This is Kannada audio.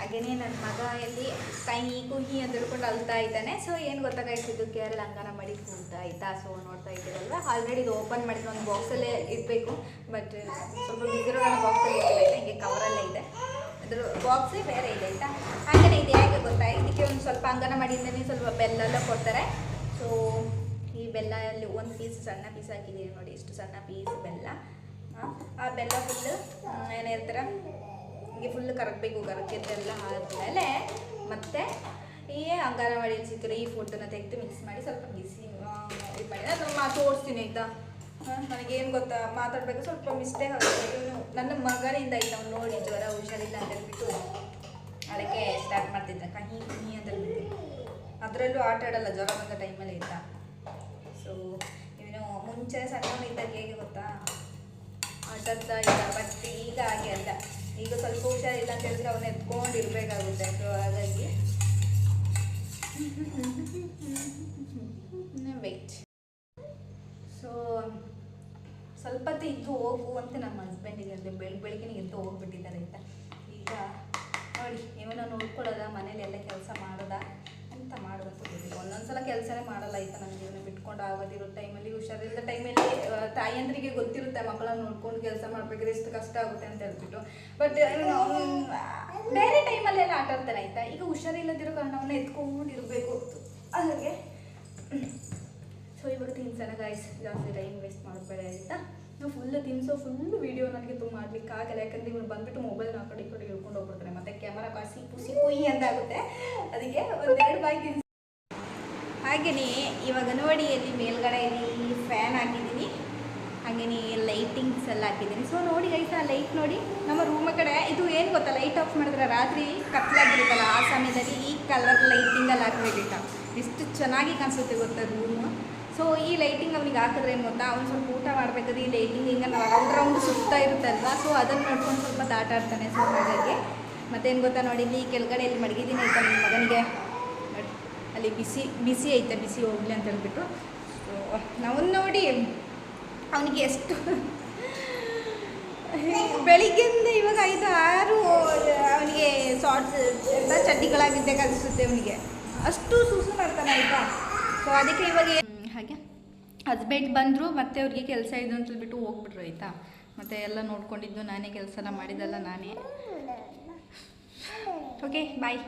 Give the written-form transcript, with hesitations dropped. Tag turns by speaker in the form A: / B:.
A: ಹಾಗೆಯೇ ನನ್ನ ಮಗ ಎಲ್ಲಿ ಕೈ ಕುಹಿ ಅಂತ ಹೇಳ್ಕೊಂಡು ಅಳ್ತಾ ಇದ್ದಾನೆ. ಸೊ ಏನು ಗೊತ್ತಾಗಾಯ್ತಿದ್ದು ಕೇರಳ ಅಂಗನವಾಡಿ ಫುಡ್ ಆಯಿತಾ. ಸೊ ನೋಡ್ತಾ ಇದ್ದೀರಲ್ವ, ಆಲ್ರೆಡಿ ಇದು ಓಪನ್ ಮಾಡಿದ್ರೆ ಒಂದು ಬಾಕ್ಸಲ್ಲೇ ಇಡಬೇಕು. ಬಟ್ ಸ್ವಲ್ಪ ಬಿಸಿರೋ ಬಾಕ್ಸಲ್ಲಿ ಇಟ್ಟಿಲ್ಲ, ಹಿಂಗೆ ಕವರಲ್ಲೇ ಇದೆ. ಅದ್ರ ಬಾಕ್ಸೇ ಬೇರೆ ಇದೆ ಆಯಿತಾ. ಹಾಗೆಯೇ ಇದು ಹೇಗೆ ಗೊತ್ತಾ, ಇದಕ್ಕೆ ಒಂದು ಸ್ವಲ್ಪ ಅಂಗನವಾಡಿಯಿಂದಲೇ ಸ್ವಲ್ಪ ಬೆಲ್ಲ ಎಲ್ಲ ಕೊಡ್ತಾರೆ. ಸೊ ಈ ಬೆಲ್ಲ ಅಲ್ಲಿ ಒಂದು ಪೀಸ್ ಸಣ್ಣ ಪೀಸ್ ಹಾಕಿದ್ದೀನಿ ನೋಡಿ, ಇಷ್ಟು ಸಣ್ಣ ಪೀಸ್ ಬೆಲ್ಲ. ಆ ಬೆಲ್ಲ ಫುಲ್ಲು ಏನಿರ್ತಾರೆ ಹೀಗೆ ಫುಲ್ ಕರಗಬೇಕು. ಕರಗಿದ್ದೆಲ್ಲ ಆದಮೇಲೆ ಮತ್ತೆ ಈ ಅಂಗನವಾಡಿಯಲ್ಲಿ ಸಿಗ್ತಾರೆ ಈ ಫುಡ್ಡನ್ನು ತೆಗೆದು ಮಿಕ್ಸ್ ಮಾಡಿ ಸ್ವಲ್ಪ ಬಿಸಿ ಇದು ಮಾಡಿ ನಾನು ತೋರಿಸ್ತೀನಿ ಆಯಿತಾ. ನನಗೇನು ಗೊತ್ತಾ, ಮಾತಾಡಬೇಕು ಸ್ವಲ್ಪ ಮಿಸ್ಟೇಕ್ ಆಗುತ್ತೆ. ಇವನು ನನ್ನ ಮಗನಿಂದ ಆಯ್ತು, ಅವ್ನು ನೋಡಿ ಜ್ವರ ಹುಷಾರಿಲ್ಲ ಅಂತ ಹೇಳ್ಬಿಟ್ಟು ಅದಕ್ಕೆ ಸ್ಟಾರ್ಟ್ ಮಾಡ್ತಿದ್ದ ಕಹಿ ಕಹಿ ಅಂತ ಹೇಳ್ಬಿಟ್ಟು. ಅದರಲ್ಲೂ ಆಟ ಆಡಲ್ಲ ಜ್ವರ ಬಂದ ಟೈಮಲ್ಲಿ ಆಯಿತಾ. ಸೊ ಇವನು ಮುಂಚೆ ಸಣ್ಣವನಿದ್ದಾಗ ಹೇಗೆ ಗೊತ್ತಾ, ಆಟದ ಇಲ್ಲ. ಬಟ್ ಈಗ ಹಾಗೆ ಅಲ್ಲ, ಈಗ ಸ್ವಲ್ಪ ಹುಷಾರಿಲ್ಲ ಅಂತ ಹೇಳಿದ್ರೆ ಅವನ್ನ ಎತ್ಕೊಂಡಿರ್ಬೇಕಾಗುತ್ತೆ. ಸೊ ಹಾಗಾಗಿ ವೆಯ್ಟ್. ಸೊ ಸ್ವಲ್ಪ ಹೊತ್ತು ಇದ್ದು ಹೋಗು ಅಂತ ನಮ್ಮ ಹಸ್ಬೆಂಡಿಗೆ ಹೇಳಿದೆ. ಬೆಳಿಗ್ಗೆ ಎದ್ದು ಹೋಗ್ಬಿಟ್ಟಿದ್ದಾರೆ ಆಯಿತಾ. ಈಗ ನೋಡಿ ಇವನ್ನ ನೋಡ್ಕೊಳ್ಳೋದ, ಮನೇಲಿ ಎಲ್ಲ ಕೆಲಸ ಮಾಡೋದ ಅಂತ ಮಾಡೋದಂತ ಗೊತ್ತಿಲ್ಲ. ಒಂದೊಂದ್ಸಲ ಕೆಲಸನೇ ಮಾಡಲ್ಲ ಆಯಿತಾ. ನನಗೆ ಇವನ್ನ ಬಿಟ್ಕೊಂಡು ಆಗೋದಿರೋ ಟೈಮಲ್ಲಿ, ಹುಷಾರಿಲ್ಲದ ಟೈಮಲ್ಲಿ ತಾಯಿಯಂದ್ರಿಗೆ ಗೊತ್ತಿರುತ್ತೆ ಮಕ್ಕಳನ್ನ ನೋಡ್ಕೊಂಡು ಕೆಲಸ ಮಾಡಬೇಕಾದ್ರೆ ಎಷ್ಟು ಕಷ್ಟ ಆಗುತ್ತೆ ಅಂತ ಹೇಳ್ಬಿಟ್ಟು. ಬಟ್ ಬೇರೆ ಟೈಮಲ್ಲೆಲ್ಲ ಆಟ ಆಡ್ತಾನೆ ಆಯಿತಾ. ಈಗ ಹುಷಾರಿಲ್ಲದಿರೋ ಕಾರಣ ಅವನ್ನ ಎತ್ಕೊಂಡಿರಬೇಕು ಹಾಗೆ. ಸೊ ಇವಾಗ ತಿನ್ಸೋಣ ಗಾಯ್ಸ್, ಜಾಸ್ತಿ ಟೈಮ್ ವೇಸ್ಟ್ ಮಾಡಬೇಡ ಆಯಿತಾ. ನಾವು ಫುಲ್ಲು ತಿನ್ಸೋ ಫುಲ್ಲು ವೀಡಿಯೋ ನನಗೆ ತುಂಬ ಮಾಡ್ಲಿಕ್ಕೆ ಆಗಲ್ಲ. ಯಾಕಂದರೆ ಇವನು ಬಂದುಬಿಟ್ಟು ಮೊಬೈಲ್ ಆ ಕಡೆ ಈ ಕಡೆ ಹಿಡ್ಕೊಂಡು ಹೋಗ್ಬಿಡ್ತಾನೆ, ಮತ್ತು ಕ್ಯಾಮರಾ ಕಾಸಿ ಪುಸಿ ಕುಯ್ಯಿ ಅಂತಾಗುತ್ತೆ. ಅದಕ್ಕೆ ಒಂದೆರಡು ಬಾಯಿ ತಿನ್ಸಿ. ಹಾಗೆಯೇ ಇವಾಗ ಅಂಗನವಾಡಿಯಲ್ಲಿ ಮೇಲ್ಗಡೆಯಲ್ಲಿ ಫ್ಯಾನ್ ಹಾಕಿದ್ದೀನಿ, ಹಾಗೆಯೇ ಲೈಟಿಂಗ್ಸ್ ಎಲ್ಲ ಹಾಕಿದ್ದೀನಿ. ಸೊ ನೋಡಿ ಗೈಸ್, ಆ ಲೈಟ್ ನೋಡಿ ನಮ್ಮ ರೂಮ್ ಕಡೆ ಇದು ಏನು ಗೊತ್ತಾ, ಲೈಟ್ ಆಫ್ ಮಾಡಿದ್ರೆ ರಾತ್ರಿ ಕತ್ಲಾಗಿರುತ್ತಲ್ಲ, ಆ ಸಮಯದಲ್ಲಿ ಈ ಕಲರ್ ಲೈಟಿಂಗಲ್ಲಿ ಹಾಕಬೇಕಿತ್ತ ಎಷ್ಟು ಚೆನ್ನಾಗಿ ಕಾಣಿಸುತ್ತೆ ಗೊತ್ತಾ ರೂಮು. ಸೊ ಈ ಲೈಟಿಂಗ್ ಅವನಿಗೆ ಹಾಕಿದ್ರೆ ಏನು ಗೊತ್ತಾ, ಅವ್ನು ಸ್ವಲ್ಪ ಊಟ ಮಾಡಬೇಕಾದ್ರೆ ಈ ಲೈಟಿಂಗ್ ಹಿಂಗೆ ರೌಂಡ್ ಸುತ್ತಾ ಇರುತ್ತಲ್ವ. ಸೊ ಅದನ್ನು ನೋಡ್ಕೊಂಡು ಸ್ವಲ್ಪ ಆಟ ಆಡ್ತಾನೆ. ಸೊ ಹಾಗಾಗಿ ಮತ್ತೇನು ಗೊತ್ತಾ ನೋಡಿ, ಇಲ್ಲಿ ಕೆಳಗಡೆ ಇಲ್ಲಿ ಮಡಗಿದ್ದೀನಿ ಆಯಿತಾ ನನ್ನ ಮಗನಿಗೆ. ಅಲ್ಲಿ ಬಿಸಿ ಬಿಸಿ ಐತೆ, ಬಿಸಿ ಹೋಗಲಿ ಅಂತ ಹೇಳ್ಬಿಟ್ಟು. ಸೊ ನಾವು ನೋಡಿ ಅವನಿಗೆ ಎಷ್ಟು ಬೆಳಿಗ್ಗೆಯಿಂದ ಇವಾಗ 5-6 ಅವನಿಗೆ ಶಾರ್ಟ್ಸ್ ಎಲ್ಲ ಚಡ್ಡಿಗಳಾಗಿದ್ದೆ ಕಲಿಸುತ್ತೆ ಅವನಿಗೆ, ಅಷ್ಟು ಸುಸು ಮಾಡ್ತಾನೆ ಆಯಿತಾ. ಸೊ ಅದಕ್ಕೆ ಇವಾಗ ಹಾಗೆ ಹಸ್ಬೆಂಡ್ ಬಂದರು, ಮತ್ತೆ ಅವ್ರಿಗೆ ಕೆಲಸ ಇದು ಅಂತ ಹೇಳ್ಬಿಟ್ಟು ಹೋಗ್ಬಿಟ್ರು ಆಯಿತಾ. ಮತ್ತು ಎಲ್ಲ ನೋಡ್ಕೊಂಡಿದ್ದು ನಾನೇ, ಕೆಲಸನ ಮಾಡಿದ್ದಲ್ಲ ನಾನೇ. ಓಕೆ ಬಾಯ್.